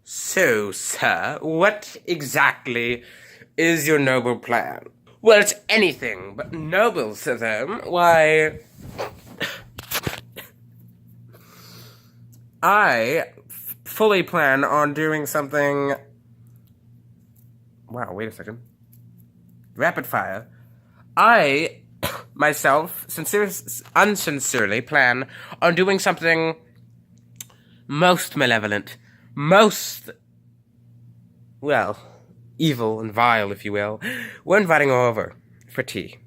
So, sir, what exactly is your noble plan? Well, it's anything but noble, sir, then. Why, I fully plan on doing something... Wow, wait a second. Rapid fire. I, myself, unsincerely plan on doing something most malevolent, most, well, evil and vile, if you will. We're inviting her over for tea.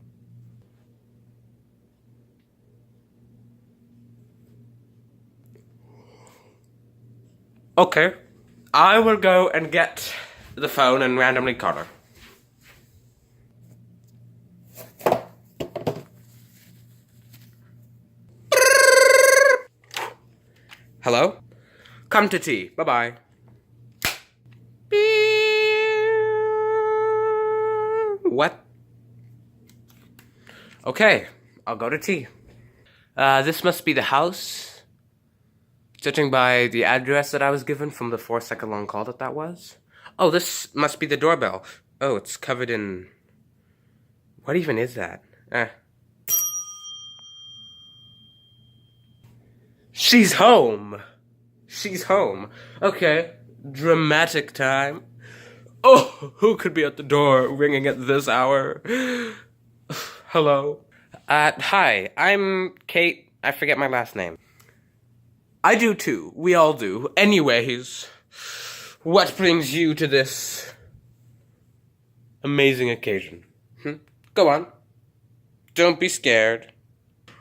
Okay, I will go and get the phone and randomly call her. Hello? Come to tea. Bye-bye. What? Okay, I'll go to tea. This must be the house. Judging by the address that I was given from the 4-second long call that was. Oh, this must be the doorbell. Oh, it's covered in... What even is that? She's home! She's home. Okay, dramatic time. Oh, who could be at the door ringing at this hour? Hello? Hi, I'm Kate. I forget my last name. I do too. We all do. Anyways, what brings you to this amazing occasion? Go on. Don't be scared.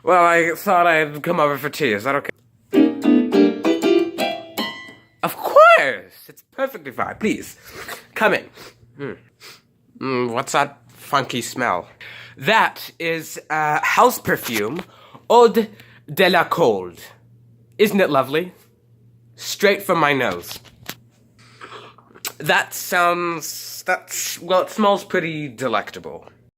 Well, I thought I'd come over for tea. Is that okay? Of course! It's perfectly fine. Please, come in. What's that funky smell? That is house perfume, Eau de la Cold. Isn't it lovely? Straight from my nose. Well, it smells pretty delectable.